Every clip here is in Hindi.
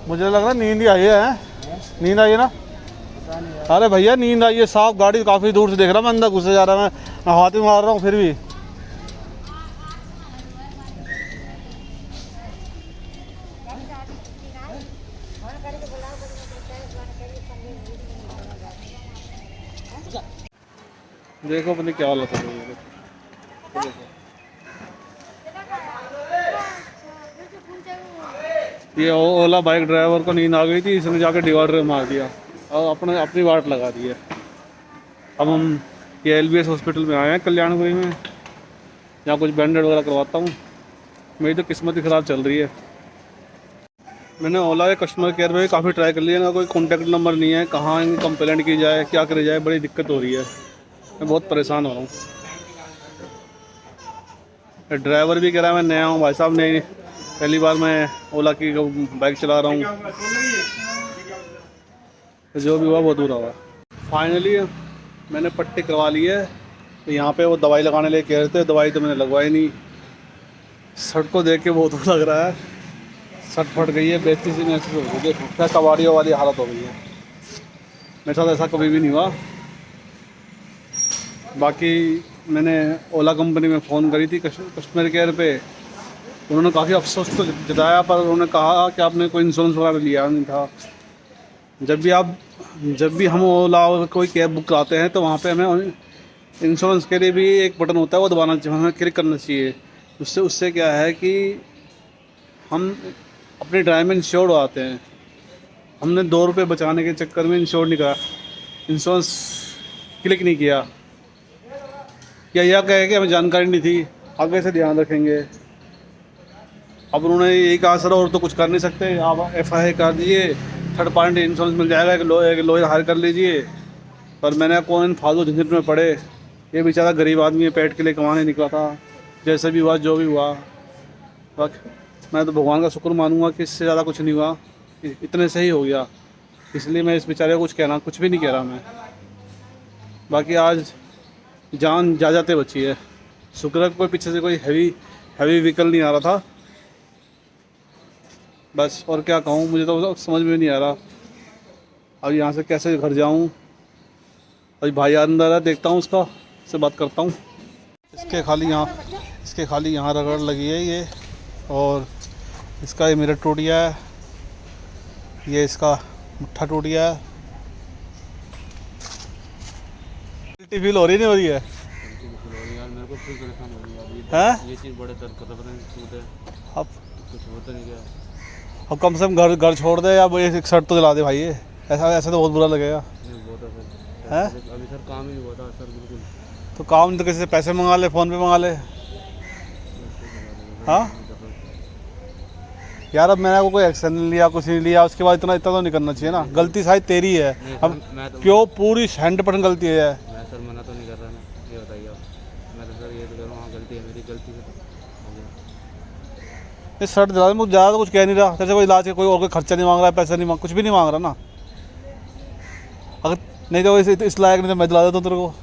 मुझे लग रहा है नींद ही आई है। नींद आई है ना? अरे भैया नींद आई है साहब, गाड़ी काफ़ी दूर से देख रहा मैं, अंदर घुसे जा रहा मैं हाथ में मार रहा हूँ फिर भी। देखो अपनी क्या हालत है। ये ओला बाइक ड्राइवर को नींद आ गई थी, इसने जाके डिवाइडर मार दिया और अपनी वाट लगा दी है। अब हम ये LBS हॉस्पिटल में आए हैं कल्याणपुरी में, यहाँ कुछ बैंडेड वगैरह करवाता हूँ। मेरी तो किस्मत ही ख़राब चल रही है। मैंने ओला के कस्टमर केयर में काफ़ी ट्राई कर लिया ना, कोई कॉन्टैक्ट नंबर नहीं है, कहाँ इनकी कंप्लेंट की जाए, क्या करी जाए, बड़ी दिक्कत हो रही है। मैं बहुत परेशान हो रहा हूँ। ड्राइवर भी कह रहा है मैं नया हूँ भाई साहब, नहीं पहली बार मैं ओला की बाइक चला रहा हूँ। तो जो भी हुआ बहुत बुरा हुआ। फाइनली मैंने पट्टी करवा ली है। तो यहाँ पे वो दवाई लगाने ले कह रहे थे, दवाई तो मैंने लगवाई नहीं। शर्ट को देख के बहुत लग रहा है, शर्ट फट गई है, बेइज्जती सी महसूस हो गई है, क्या कबाड़ियों वाली हालत हो गई है। मेरे साथ ऐसा कभी भी नहीं हुआ। बाकी मैंने ओला कंपनी में फ़ोन करी थी कस्टमर केयर पे, उन्होंने काफ़ी अफसोस तो जताया, पर उन्होंने कहा कि आपने कोई इंश्योरेंस वगैरह लिया नहीं था। जब भी हम ओला कोई कैब बुक कराते हैं तो वहाँ पे हमें इंश्योरेंस के लिए भी एक बटन होता है, वो दबाना चाहिए, हमें क्लिक करना चाहिए। उससे क्या है कि हम अपने ड्राइव में इंश्योर्ड हो आते हैं। हमने 2 रुपये बचाने के चक्कर में इंश्योर नहीं करा, इंश्योरेंस क्लिक नहीं किया। यह कहे कि हमें जानकारी नहीं थी, आगे से ध्यान रखेंगे। अब उन्होंने यही कहा सर और तो कुछ कर नहीं सकते, आप FIA कर दीजिए, थर्ड पार्टी इंश्योरेंस मिल जाएगा, एक लॉयर हायर कर लीजिए। पर मैंने कौन फालतू झंझट में पड़े। ये बेचारा गरीब आदमी है, पेट के लिए कमाने निकला था। जैसे भी हुआ जो भी हुआ, मैं तो भगवान का शुक्र मानूंगा कि इससे ज़्यादा कुछ नहीं हुआ, इतने से ही हो गया। इसलिए मैं इस बेचारे को कुछ भी नहीं कह रहा मैं। बाकी आज जान जा जाते बची है। शुक्र है कोई पीछे से कोई हैवी व्हीकल नहीं आ रहा था। बस और क्या कहूँ, मुझे तो समझ में नहीं आ रहा अब यहाँ से कैसे घर जाऊँ। अभी भाई अंदर है, देखता हूँ उसका से बात करता हूँ। इसके खाली यहाँ रगड़ लगी है ये, और इसका ये मिरर टूट गया है, ये इसका मुट्ठा टूट गया है। फील हो रही नहीं हो रही है मेरे को फुल परेशान हो रही है हैं? ये चीज़ बड़े दर्द कर रहा है। अब कुछ होता नहीं क्या। अब कम से कम घर छोड़ दे, या एक शर्ट तो दिला दे भाई। ये ऐसा तो बहुत बुरा लगेगा है। अभी सर काम ही नहीं हुआ था सर, बिल्कुल। तो काम तो किसी से पैसे मंगा ले, फ़ोन पे मंगा ले। हाँ यार, अब मैंने कोई एक्शन नहीं लिया, कुछ नहीं लिया, उसके बाद इतना तो नहीं करना चाहिए ना। गलती शायद तेरी है, अब क्यों पूरी 100% गलती है। मैं सर मना तो नहीं कर रहा ना, ये बताइए आप। मैं तो सर ये तो कर रहा हूँ, हाँ गलती है मेरी, गलती है। ये शर्ट दिला दे, मुझे ज़्यादा तो कुछ कह नहीं रहा। जैसे कोई इलाज के कोई और कोई खर्चा नहीं मांग रहा है, पैसा नहीं कुछ भी नहीं मांग रहा ना। अगर नहीं तो इस लायक नहीं तो मैं दिला देता हूँ तेरे को।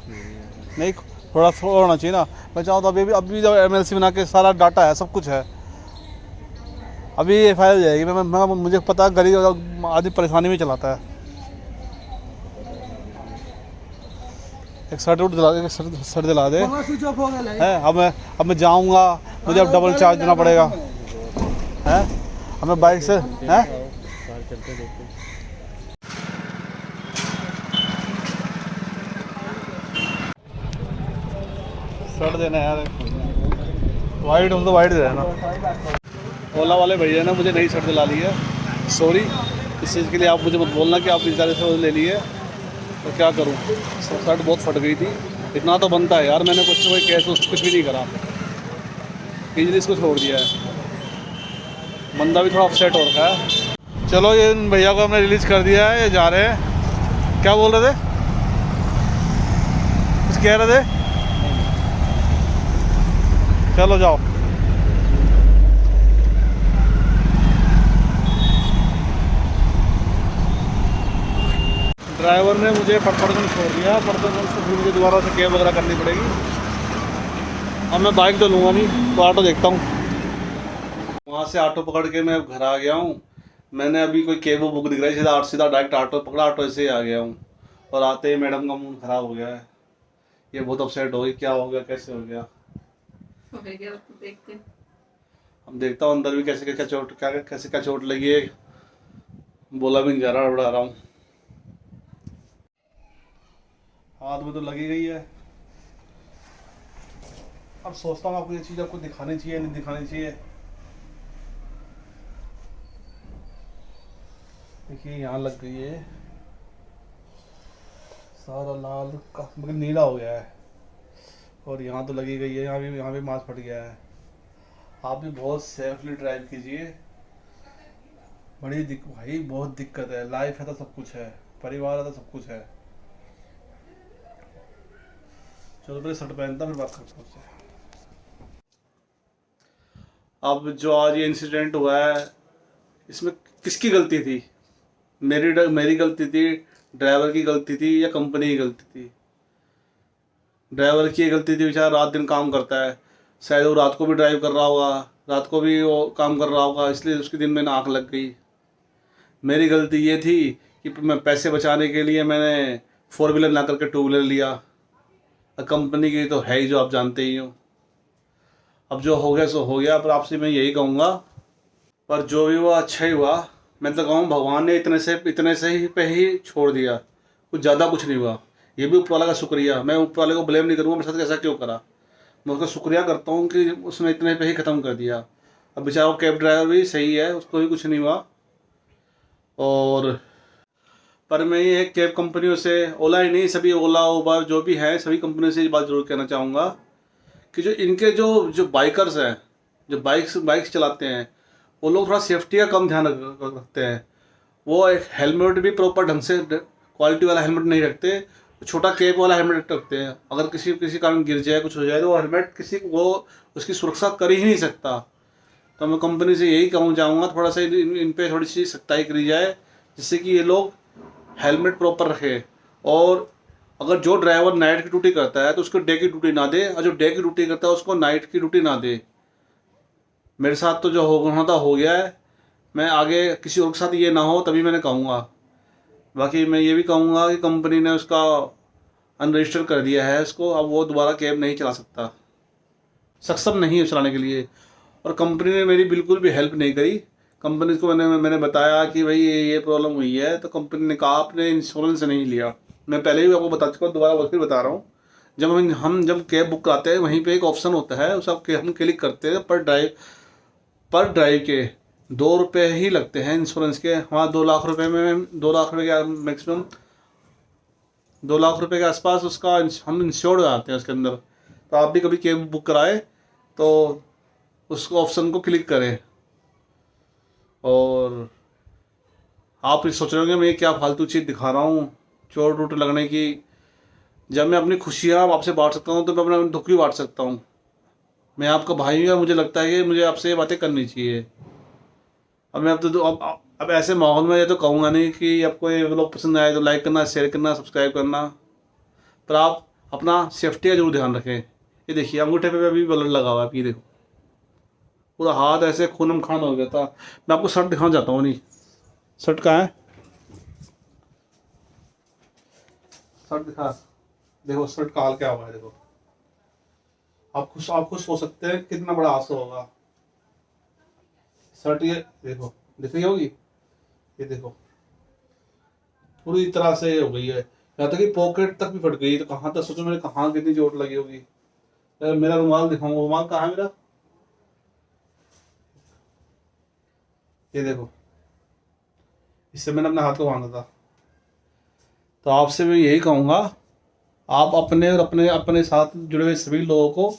नहीं थोड़ा होना चाहिए ना। मैं चाहूँ तो अभी जब MLC बना के सारा डाटा है, सब कुछ है, अभी FIR हो जाएगी। मुझे पता है गरीब आदमी परेशानी में चलाता है। एक शर्ट दिला दे है। अब मैं जाऊँगा, मुझे अब डबल चार्ज देना पड़ेगा है। हमें बाइक से है शर्ट देना यार, वाइट हम तो वाइट दे ना। ओला वाले भैया ने मुझे नई शर्ट दिला ली है। सॉरी इस चीज़ के लिए, आप मुझे मत बोलना कि आप बेचारे से ले लिए। तो क्या करूं, शर्ट बहुत फट गई थी। इतना तो बनता है यार, मैंने कोई केस कुछ भी नहीं करा, इजीली इसको छोड़ दिया है। बंदा भी थोड़ा अपसेट हो रखा है। चलो ये भैया को हमने रिलीज़ कर दिया है, ये जा रहे हैं। क्या बोल रहे थे, कुछ कह रहे थे? चलो जाओ। ड्राइवर ने मुझे पटपड़गंज छोड़ दिया, पटपड़गंज से फिर मुझे दोबारा से कैब वगैरह करनी पड़ेगी। अब मैं बाइक तो लूँगा नहीं, तो ऑटो देखता हूँ। वहाँ से ऑटो पकड़ के मैं घर आ गया हूँ। मैंने अभी कोई कैब बुक दिख रहा है, सीधा डायरेक्ट ऑटो पकड़ा, ऑटो से ही आ गया हूँ। और आते ही मैडम का मूड खराब हो गया है, ये बहुत अपसेट हो गई, क्या हो गया, कैसे हो गया। देखते हैं। अब देखता हूँ अंदर भी कैसे क्या चोट, क्या कैसे क्या चोट लगी है, बोला भी नहीं जा रहा, उड़ा रहा हूँ। हाथ में तो लगी गई है। अब सोचता हूँ आपको ये चीज़ आपको दिखानी चाहिए नहीं दिखानी चाहिए। देखिए यहाँ लग गई है, सारा लाल का मतलब नीला हो गया है। और यहाँ तो लगी गई है, यहाँ भी मांस फट गया है। आप भी बहुत सेफली ड्राइव कीजिए। भाई बहुत दिक्कत है, लाइफ है तो सब कुछ है, परिवार है तो सब कुछ है। चलो पहले शर्ट पहनता फिर बात करता हूँ उससे। अब जो आज ये इंसिडेंट हुआ है, इसमें किसकी गलती थी? मेरी गलती थी, ड्राइवर की गलती थी, या कंपनी की गलती थी? ड्राइवर की गलती थी, बेचारा रात दिन काम करता है, शायद वो रात को भी ड्राइव कर रहा होगा, रात को भी वो काम कर रहा होगा, इसलिए उसके दिन में आँख लग गई। मेरी गलती ये थी कि मैं पैसे बचाने के लिए मैंने 4 व्हीलर ना करके 2 व्हीलर लिया। कंपनी की तो है ही, जो आप जानते ही हो। अब जो हो गया सो हो गया, पर आपसे मैं यही कहूँगा, पर जो भी हुआ अच्छा ही हुआ। मैं तो कहूँ भगवान ने इतने से ही पे ही छोड़ दिया, कुछ ज़्यादा कुछ नहीं हुआ। ये भी ऊपर वाला का शुक्रिया, मैं ऊपर वाले को ब्लेम नहीं करूँगा मेरे साथ ऐसा क्यों करा। मैं उसका शुक्रिया करता हूँ कि उसने इतने पे ही ख़त्म कर दिया। अब बेचारा कैब ड्राइवर भी सही है, उसको भी कुछ नहीं हुआ। और पर मैं ये कैब कंपनियों से, ओला ही नहीं, सभी ओला उबर जो भी है, सभी कंपनियों से ये बात जरूर कहना चाहूँगा कि जो इनके जो बाइकर्स हैं, जो बाइक्स चलाते हैं, वो लोग थोड़ा सेफ्टी का कम ध्यान रखते हैं। वो एक हेलमेट भी प्रॉपर ढंग से क्वालिटी वाला हेलमेट नहीं रखते, छोटा कैप वाला हेलमेट रखते हैं। अगर किसी कारण गिर जाए, कुछ हो जाए, तो वो हेलमेट वो उसकी सुरक्षा कर ही नहीं सकता। तो मैं कंपनी से यही कहूँ चाहूँगा, थोड़ा सा इन पे थोड़ी सी सख्ताई करी जाए, जिससे कि ये लोग हेलमेट प्रॉपर रखे। और अगर जो ड्राइवर नाइट की ड्यूटी करता है तो उसको डे की ड्यूटी ना दे, और जो डे की ड्यूटी करता है उसको नाइट की ड्यूटी ना दे। मेरे साथ तो जो होना था हो गया है, मैं आगे किसी और के साथ ये ना हो तभी मैंने कहूँगा। बाकी मैं ये भी कहूँगा कि कंपनी ने उसका अनरजिस्टर कर दिया है उसको, अब वो दोबारा कैब नहीं चला सकता, सक्षम नहीं है चलाने के लिए। और कंपनी ने मेरी बिल्कुल भी हेल्प नहीं करी। कंपनी को मैंने बताया कि भाई ये प्रॉब्लम हुई है, तो कंपनी ने कहा आपने इंश्योरेंस नहीं लिया। मैं पहले भी आपको बता चुका हूँ, दोबारा फिर बता रहा हूँ। जब कैब बुक कराते हैं, वहीं पे एक ऑप्शन होता है, उस हम क्लिक करते हैं, पर ड्राइव के 2 रुपये ही लगते हैं इंश्योरेंस के। वहाँ 2 लाख रुपये में, 2 लाख रुपये के मैक्सिमम 2 लाख रुपये के आसपास उसका हम इंश्योर्ड आते हैं उसके अंदर। तो आप भी कभी कैब बुक कराए तो उस ऑप्शन को क्लिक करें। और आप सोच रहे होंगे मैं क्या फालतू चीज़ दिखा रहा हूँ, चोट वोट लगने की। जब मैं अपनी खुशियाँ आपसे बांट सकता हूँ, तो मैं अपना दुख भी बांट सकता हूँ। मैं आपका भाई हूँ, मुझे लगता है कि मुझे आपसे ये बातें करनी चाहिए। अब मैं अब ऐसे माहौल में ये तो कहूँगा नहीं कि आपको ये व्लॉग पसंद आए तो लाइक करना, शेयर करना, सब्सक्राइब करना, पर आप अपना सेफ्टी का जरूर ध्यान रखें। ये देखिए अंगूठे पे अभी ब्लड लगा हुआ है, ये देखो, पूरा हाथ ऐसे खूनम खान हो गया था। मैं आपको शर्ट दिखाना चाहता हूँ, नहीं शर्ट कहाँ है, शर्ट दिखा, देखो शर्ट का हाल क्या हुआ है। देखो आप खुद सोच सकते हैं कितना बड़ा हादसा होगा। शर्ट ये देखो, दिख रही होगी, ये देखो पूरी तरह से हो गई है, यहाँ तक कि पॉकेट तक भी फट गई। तो कहाँ तक सोचो मेरे, कहाँ कितनी चोट लगी होगी। मेरा रुमाल दिखाऊंगा, रुमाल कहाँ है मेरा, ये देखो, इससे मैंने अपने हाथ को बांधा था। तो आपसे मैं यही कहूँगा, आप अपने और अपने साथ जुड़े हुए सभी लोगों को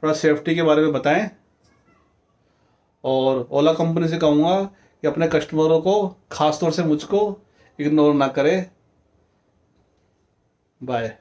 थोड़ा सेफ्टी के बारे में बताएं। और ओला कंपनी से कहूँगा कि अपने कस्टमरों को, खास तौर से मुझको, इग्नोर ना करें। बाय।